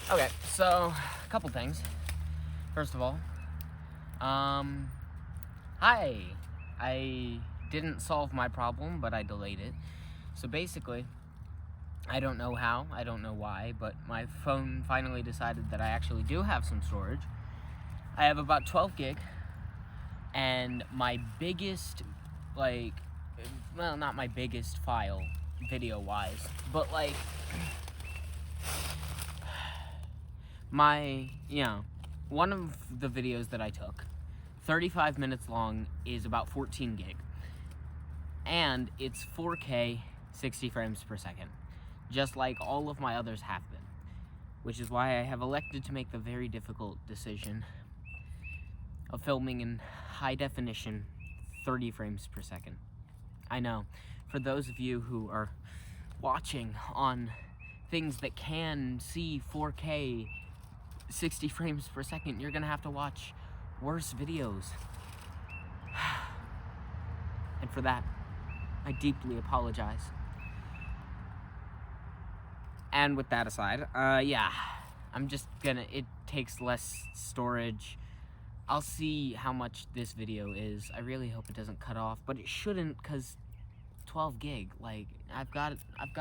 Okay, so a couple things. First of all, hi. I didn't solve my problem, but I delayed it. So basically, I don't know how, I don't know why, but my phone finally decided that I actually do have some storage. I have about 12 gig, and my biggest, not my biggest file, video-wise, but one of the videos that I took, 35 minutes long, is about 14 gig. And it's 4K, 60 frames per second, just like all of my others have been, which is why I have elected to make the very difficult decision of filming in high definition, 30 frames per second. I know, for those of you who are watching on things that can see 4K, 60 frames per second, you're gonna have to watch worse videos. And for that, I deeply apologize. And with that aside, it takes less storage. I'll see how much this video is. I really hope it doesn't cut off, but it shouldn't, because 12 gig, I've got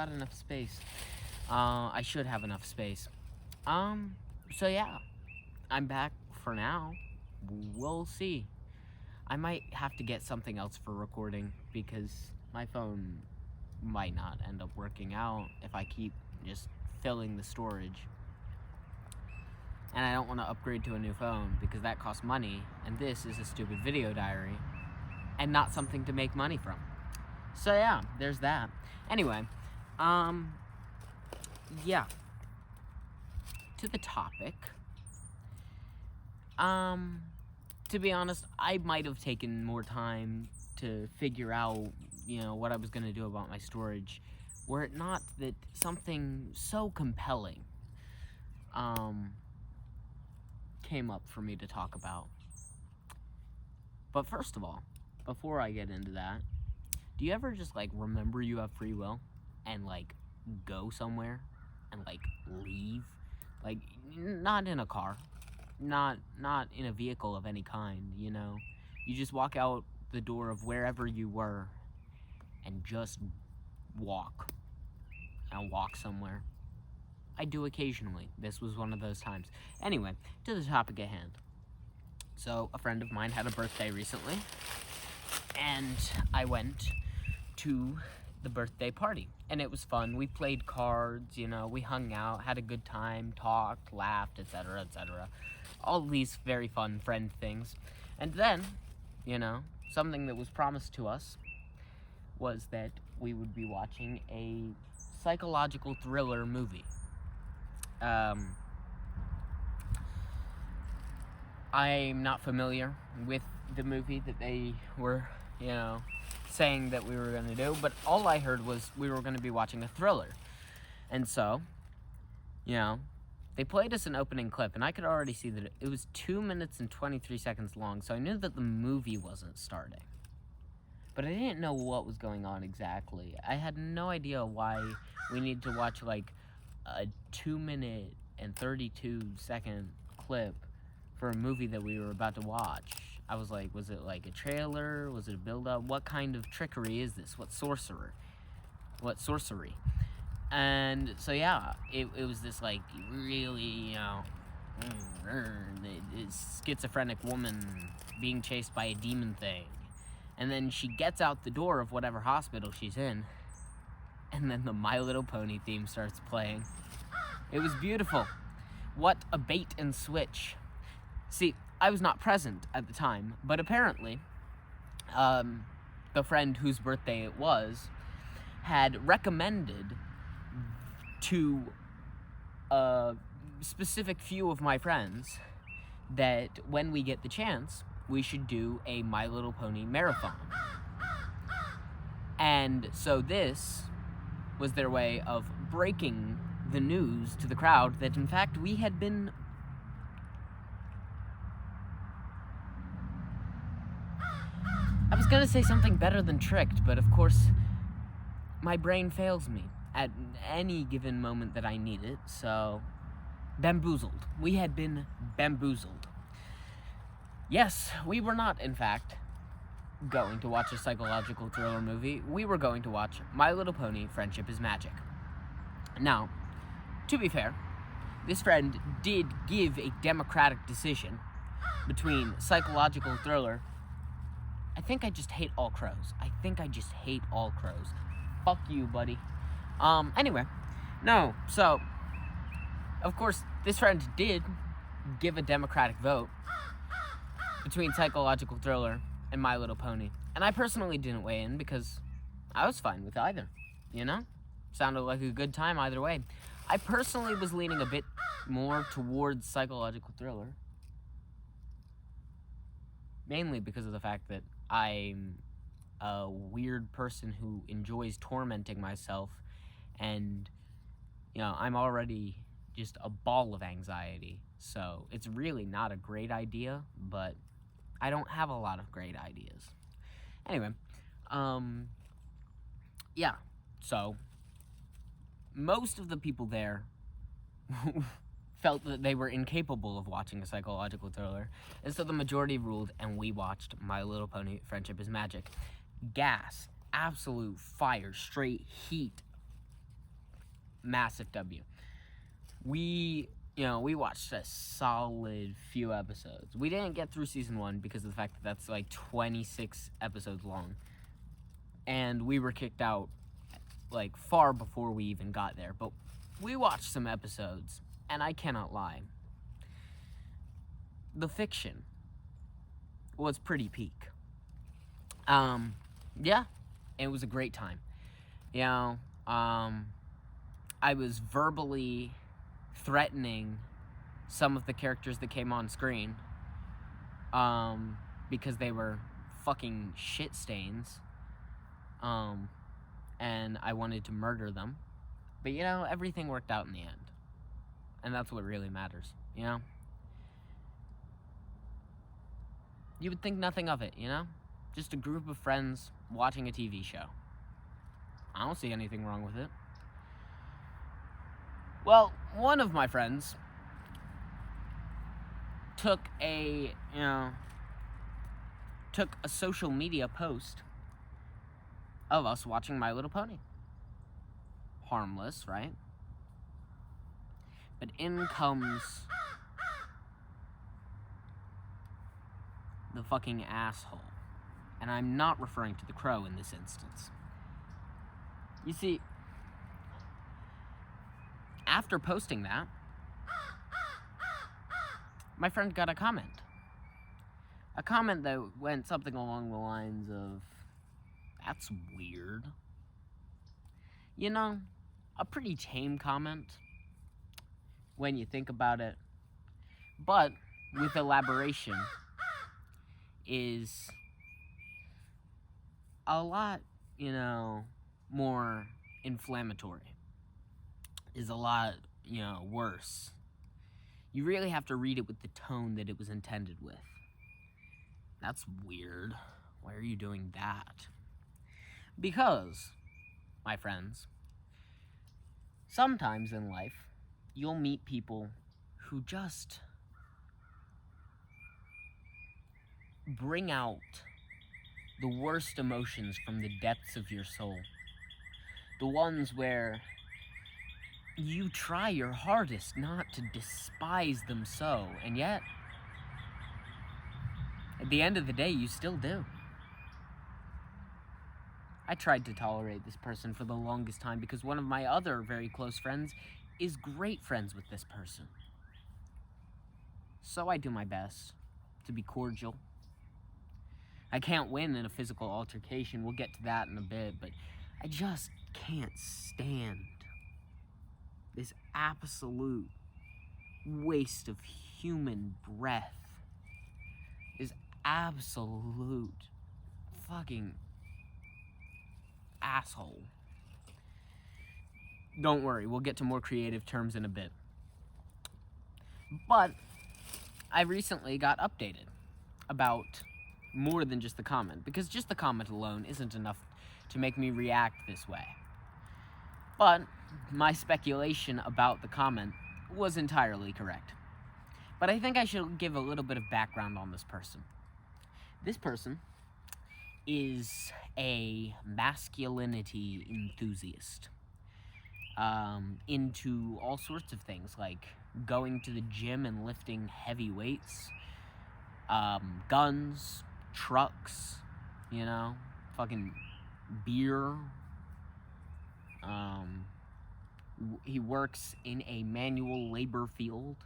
enough space. I should have enough space. So yeah, I'm back for now. We'll see. I might have to get something else for recording, because my phone might not end up working out if I keep just filling the storage. And I don't want to upgrade to a new phone, because that costs money, and this is a stupid video diary, and not something to make money from. So yeah, there's that. Anyway, yeah. To the topic. To be honest, I might have taken more time to figure out, what I was going to do about my storage, were it not that something so compelling came up for me to talk about. But first of all, before I get into that, do you ever just remember you have free will and go somewhere and leave? Not in a car, not in a vehicle of any kind, You just walk out the door of wherever you were and just walk somewhere. I do occasionally. This was one of those times. Anyway, to the topic at hand. So, a friend of mine had a birthday recently, and I went to the birthday party, and it was fun. We played cards, we hung out, had a good time, talked, laughed, etc., etc. All these very fun friend things. And then, something that was promised to us was that we would be watching a psychological thriller movie. I'm not familiar with the movie that they were, saying that we were going to do, but all I heard was we were going to be watching a thriller. And so, they played us an opening clip, and I could already see that it was 2 minutes and 23 seconds long, so I knew that the movie wasn't starting. But I didn't know what was going on exactly. I had no idea why we needed to watch a 2 minute and 32 second clip for a movie that we were about to watch. I was like, was it a trailer? Was it a build-up? What kind of trickery is this? What sorcery? And so yeah, it was this really, schizophrenic woman being chased by a demon thing. And then she gets out the door of whatever hospital she's in, and then the My Little Pony theme starts playing. It was beautiful. What a bait and switch. See, I was not present at the time, but apparently, the friend whose birthday it was had recommended to a specific few of my friends that when we get the chance, we should do a My Little Pony marathon. And so this was their way of breaking the news to the crowd that, in fact, we had been... I was gonna say something better than tricked, but of course, my brain fails me. at any given moment that I need it. So, bamboozled. We had been bamboozled. Yes, we were not, in fact, going to watch a psychological thriller movie. We were going to watch My Little Pony: Friendship is Magic. Now, to be fair, this friend did give a democratic decision between psychological thriller. I think I just hate all crows. Fuck you, buddy. Anyway, no, so, of course, this friend did give a democratic vote between psychological thriller and My Little Pony. And I personally didn't weigh in because I was fine with either, you know? Sounded like a good time either way. I personally was leaning a bit more towards psychological thriller. Mainly because of the fact that I'm a weird person who enjoys tormenting myself, and, you know, I'm already just a ball of anxiety. So it's really not a great idea, but I don't have a lot of great ideas. Anyway, yeah, so most of the people there felt that they were incapable of watching a psychological thriller, and so the majority ruled, and we watched My Little Pony: Friendship is Magic. Gas, absolute fire, straight heat, massive W. We watched a solid few episodes. We didn't get through season 1 because of the fact that that's like 26 episodes long, and we were kicked out like far before we even got there. But we watched some episodes, and I cannot lie, the fiction was pretty peak. Yeah, it was a great time. You know, I was verbally threatening some of the characters that came on screen, because they were fucking shit stains, and I wanted to murder them. But, you know, everything worked out in the end, and that's what really matters, you know? You would think nothing of it, you know? Just a group of friends watching a TV show. I don't see anything wrong with it. Well, one of my friends took a social media post of us watching My Little Pony. Harmless, right? But in comes the fucking asshole. And I'm not referring to the crow in this instance. You see, after posting that, my friend got a comment. A comment that went something along the lines of, "That's weird." You know, a pretty tame comment when you think about it, but with elaboration is a lot, you know, more inflammatory. Is a lot, you know, worse. You really have to read it with the tone that it was intended with. That's weird. Why are you doing that? Because, my friends, sometimes in life, you'll meet people who just bring out the worst emotions from the depths of your soul. The ones where you try your hardest not to despise them so, and yet, at the end of the day, you still do. I tried to tolerate this person for the longest time because one of my other very close friends is great friends with this person. So I do my best to be cordial. I can't win in a physical altercation. We'll get to that in a bit, but I just can't stand this absolute waste of human breath. This absolute fucking asshole. Don't worry, we'll get to more creative terms in a bit. But I recently got updated about more than just the comment, because just the comment alone isn't enough to make me react this way. But my speculation about the comment was entirely correct. But I think I should give a little bit of background on this person. This person is a masculinity enthusiast, into all sorts of things, like going to the gym and lifting heavy weights, guns, trucks, fucking beer. He works in a manual labor field,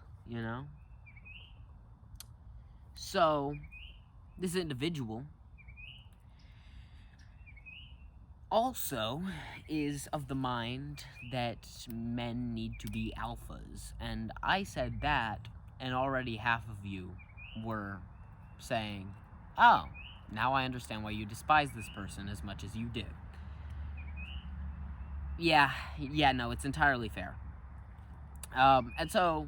So, this individual also is of the mind that men need to be alphas. And I said that, and already half of you were saying, oh, now I understand why you despise this person as much as you do. Yeah, no, it's entirely fair. And so,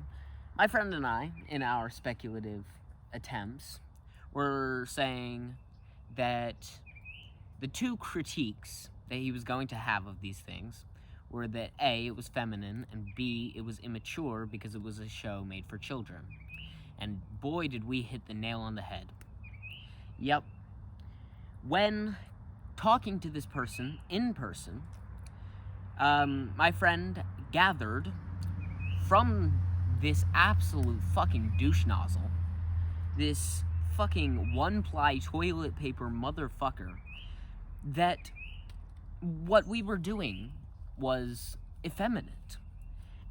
my friend and I, in our speculative attempts, were saying that the two critiques that he was going to have of these things were that A, it was feminine, and B, it was immature because it was a show made for children. And boy, did we hit the nail on the head. Yep. When talking to this person in person, my friend gathered from this absolute fucking douche nozzle, this fucking one-ply toilet paper motherfucker, that what we were doing was effeminate.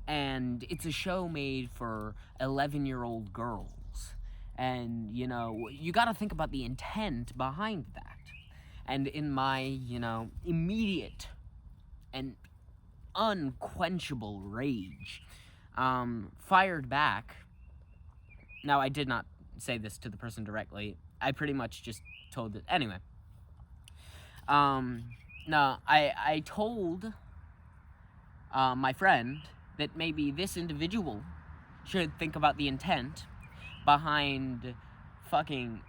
And it's a show made for 11-year-old girls. And, you gotta think about the intent behind that. And in my, immediate and unquenchable rage, fired back. Now, I did not say this to the person directly. I pretty much just told it. Anyway. No, I told my friend that maybe this individual should think about the intent behind fucking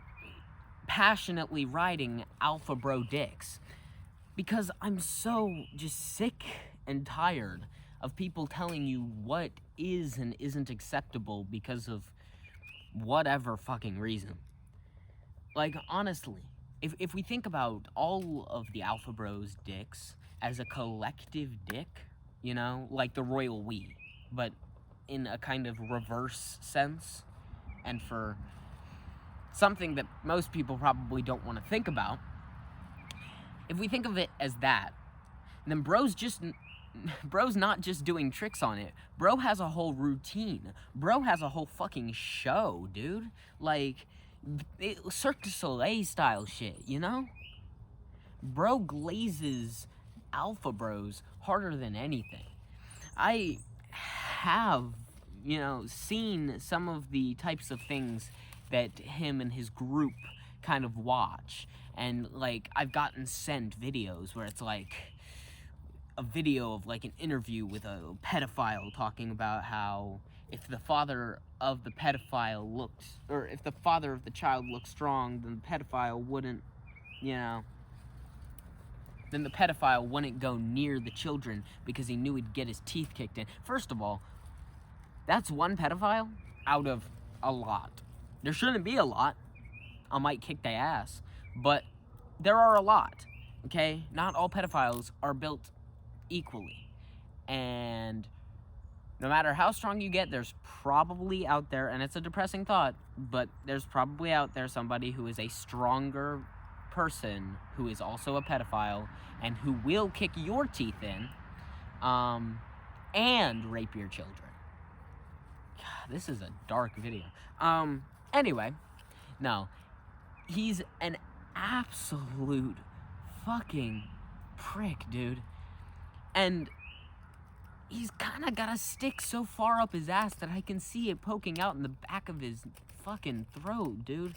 passionately riding alpha bro dicks. Because I'm so just sick and tired of people telling you what is and isn't acceptable because of whatever fucking reason. Like, honestly, if we think about all of the alpha bros dicks as a collective dick, like the royal we, but in a kind of reverse sense, and for something that most people probably don't want to think about, if we think of it as that, then bro's not just doing tricks on it. Bro has a whole routine. Bro has a whole fucking show, dude. Like, Cirque du Soleil style shit, Bro glazes alpha bros harder than anything. I have, seen some of the types of things that him and his group kind of watch. And, I've gotten sent videos where it's a video of an interview with a pedophile talking about how if the father of the pedophile looked, or if the father of the child looked strong, then the pedophile wouldn't, then the pedophile wouldn't go near the children because he knew he'd get his teeth kicked in. First of all, that's one pedophile out of a lot. There shouldn't be a lot. I might kick their ass. But there are a lot, okay? Not all pedophiles are built equally. And no matter how strong you get, there's probably out there, and it's a depressing thought, but there's probably out there somebody who is a stronger person who is also a pedophile and who will kick your teeth in and rape your children. God, this is a dark video. Anyway, no. He's an absolute fucking prick, dude. And he's kind of got a stick so far up his ass that I can see it poking out in the back of his fucking throat, dude.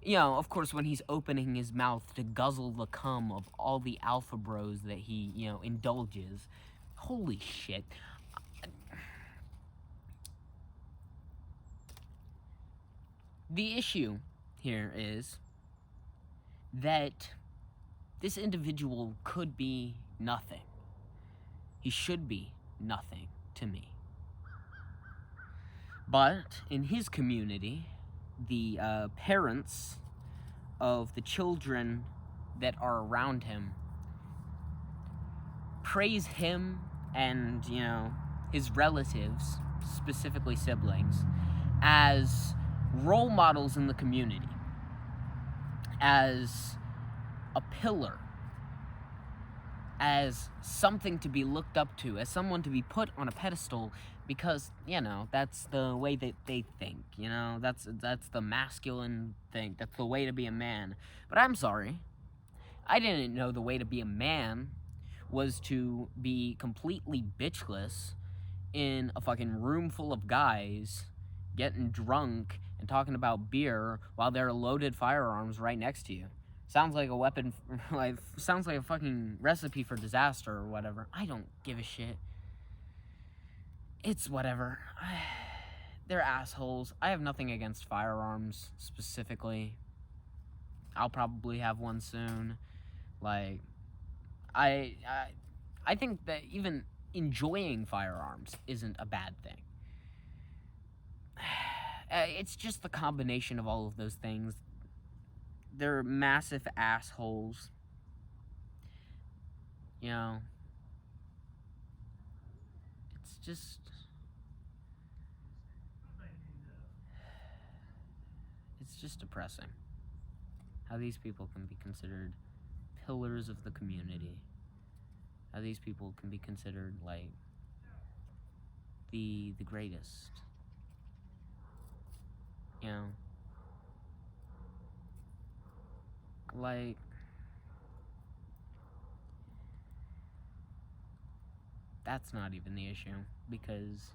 Of course, when he's opening his mouth to guzzle the cum of all the alpha bros that he, indulges. Holy shit. The issue here is that this individual could be nothing. He should be nothing to me. But in his community, the parents of the children that are around him praise him and, his relatives, specifically siblings, as role models in the community, as a pillar, as something to be looked up to, as someone to be put on a pedestal, because, that's the way that they think, that's the masculine thing, that's the way to be a man. But I'm sorry, I didn't know the way to be a man was to be completely bitchless in a fucking room full of guys getting drunk and talking about beer while there are loaded firearms right next to you. Sounds like a weapon, sounds like a fucking recipe for disaster or whatever. I don't give a shit. It's whatever. They're assholes. I have nothing against firearms, specifically. I'll probably have one soon. I think that even enjoying firearms isn't a bad thing. It's just the combination of all of those things. They're massive assholes. It's just depressing how these people can be considered pillars of the community. How these people can be considered, the greatest. That's not even the issue, because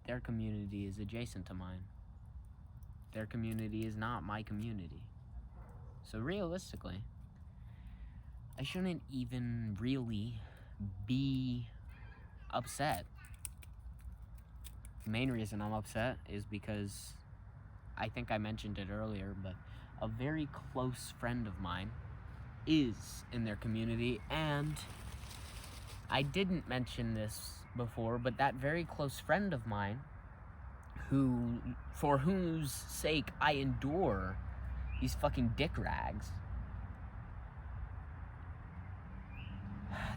their community is adjacent to mine. Their community is not my community. So realistically, I shouldn't even really be upset. The main reason I'm upset is because, I think I mentioned it earlier, but a very close friend of mine is in their community, and I didn't mention this before, but that very close friend of mine, for whose sake I endure these fucking dick rags,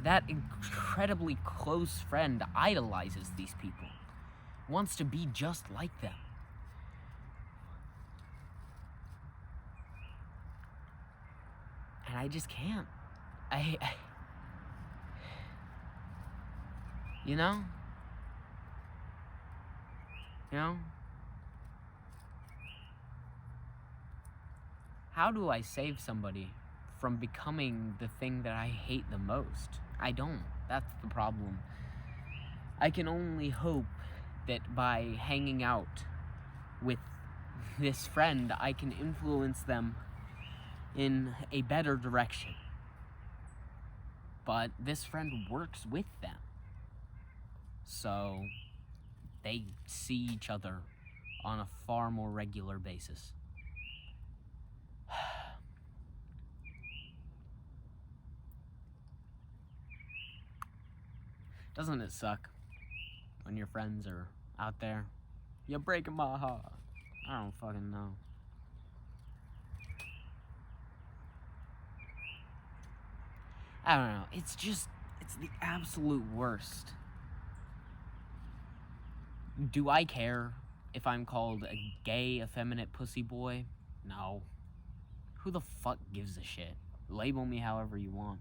that incredibly close friend idolizes these people, wants to be just like them. And I just can't. You know? How do I save somebody from becoming the thing that I hate the most? I don't. That's the problem. I can only hope that by hanging out with this friend, I can influence them in a better direction. But this friend works with them, so they see each other on a far more regular basis. Doesn't it suck when your friends are out there? You're breaking my heart. I don't fucking know. I don't know. It's the absolute worst. Do I care if I'm called a gay, effeminate pussy boy? No. Who the fuck gives a shit? Label me however you want.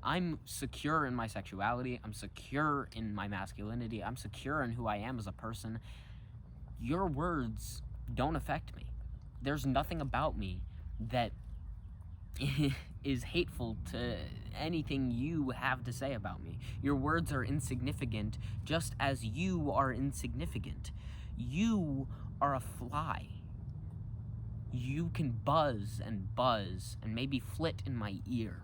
I'm secure in my sexuality. I'm secure in my masculinity. I'm secure in who I am as a person. Your words don't affect me. There's nothing about me that is hateful to anything you have to say about me. Your words are insignificant, just as you are insignificant. You are a fly. You can buzz and maybe flit in my ear,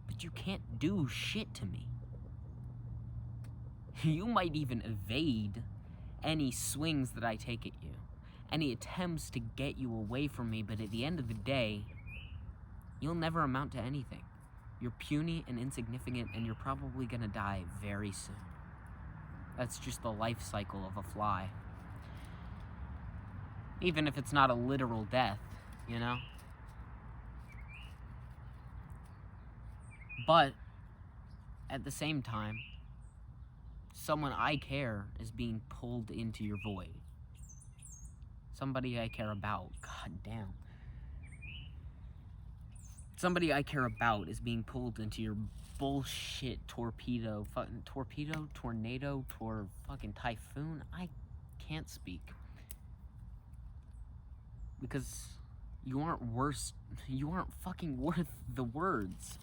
but you can't do shit to me. You might even evade any swings that I take at you, any attempts to get you away from me, but at the end of the day, you'll never amount to anything. You're puny and insignificant, and you're probably gonna die very soon. That's just the life cycle of a fly. Even if it's not a literal death, you know? But, at the same time, someone I care is being pulled into your void. Somebody I care about. God damn. Somebody I care about is being pulled into your bullshit tornado, fucking typhoon. I can't speak. Because you aren't fucking worth the words.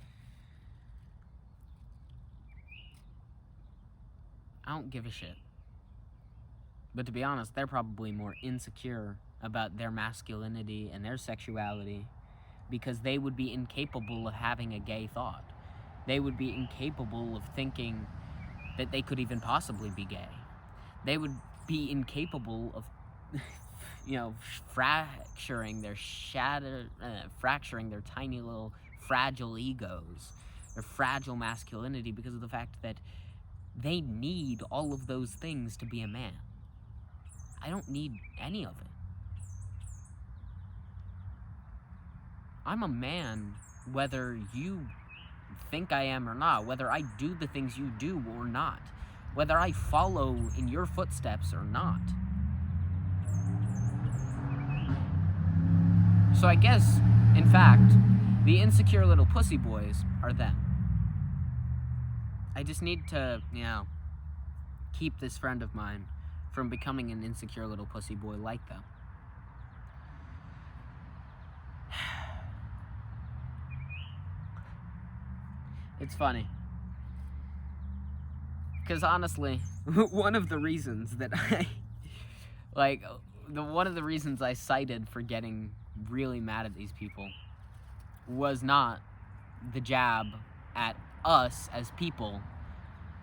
I don't give a shit. But to be honest, they're probably more insecure about their masculinity and their sexuality because they would be incapable of having a gay thought. They would be incapable of thinking that they could even possibly be gay. They would be incapable of, fracturing their tiny little fragile egos, their fragile masculinity, because of the fact that they need all of those things to be a man. I don't need any of it. I'm a man whether you think I am or not, whether I do the things you do or not, whether I follow in your footsteps or not. So I guess, in fact, the insecure little pussy boys are them. I just need to, keep this friend of mine from becoming an insecure little pussy boy like them. It's funny. Because honestly, one of the reasons that one of the reasons I cited for getting really mad at these people was not the jab at us as people,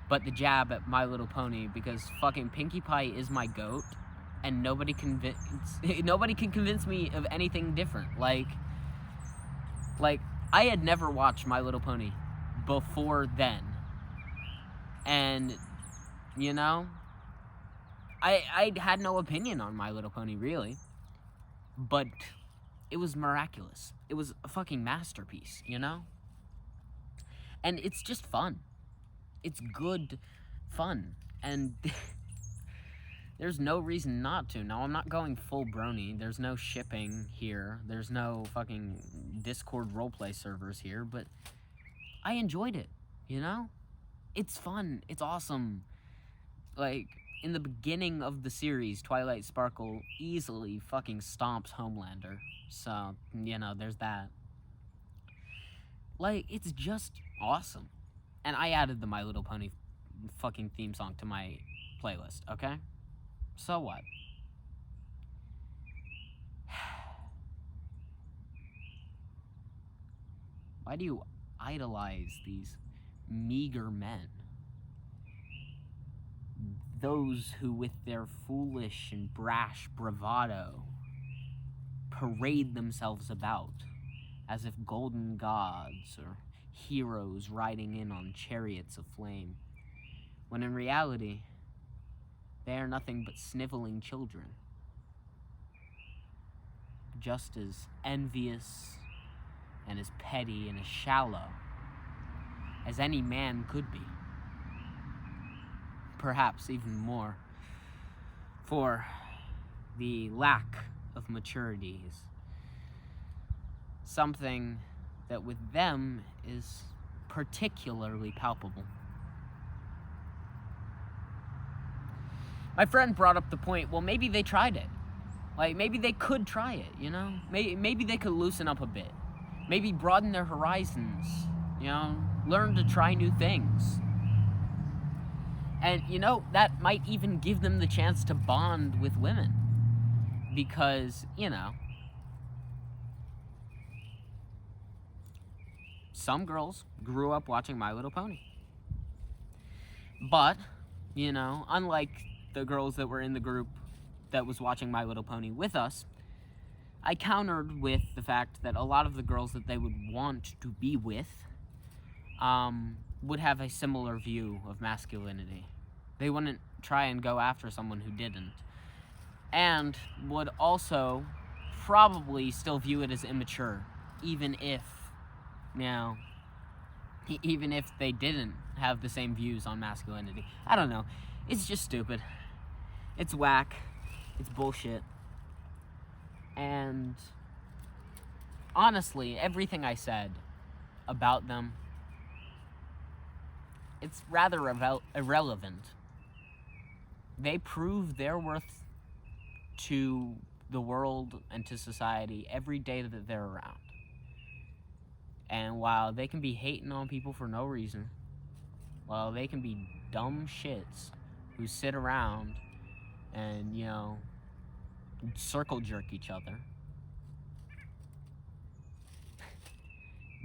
but the jab at My Little Pony, because fucking Pinkie Pie is my goat, and nobody can convince me of anything different. Like I had never watched My Little Pony before then, and I had no opinion on My Little Pony really, but it was miraculous. It was a fucking masterpiece, and it's just fun. It's good fun, and there's no reason not to. Now, I'm not going full brony. There's no shipping here. There's no fucking Discord roleplay servers here, but I enjoyed it, It's fun. It's awesome. Like, in the beginning of the series, Twilight Sparkle easily fucking stomps Homelander. So, there's that. Like, it's just awesome. And I added the My Little Pony fucking theme song to my playlist, okay? So what? Why do you idolize these meager men? Those who, with their foolish and brash bravado, parade themselves about as if golden gods or heroes riding in on chariots of flame, when in reality, they are nothing but sniveling children, just as envious and as petty and as shallow as any man could be. Perhaps even more, for the lack of maturity is something that with them is particularly palpable. My friend brought up the point, well, maybe they tried it. Like, maybe they could try it, Maybe they could loosen up a bit. Maybe broaden their horizons, Learn to try new things. And, that might even give them the chance to bond with women. Because, some girls grew up watching My Little Pony. But, unlike the girls that were in the group that was watching My Little Pony with us, I countered with the fact that a lot of the girls that they would want to be with would have a similar view of masculinity. They wouldn't try and go after someone who didn't. And would also probably still view it as immature, even if, even if they didn't have the same views on masculinity. I don't know. It's just stupid. It's whack. It's bullshit. And honestly, everything I said about them, it's rather irrelevant. They prove their worth to the world and to society every day that they're around. And while they can be hating on people for no reason, while they can be dumb shits who sit around and, circle jerk each other,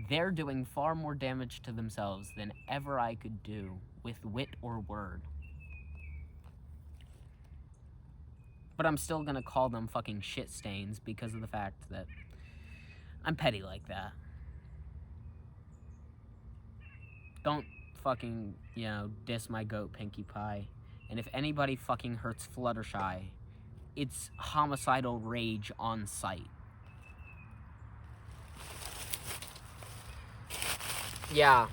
they're doing far more damage to themselves than ever I could do with wit or word. But I'm still gonna call them fucking shit stains because of the fact that I'm petty like that. Don't fucking, diss my goat Pinkie Pie. And if anybody fucking hurts Fluttershy, it's homicidal rage on sight. Yeah.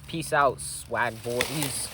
Peace out, swag boys.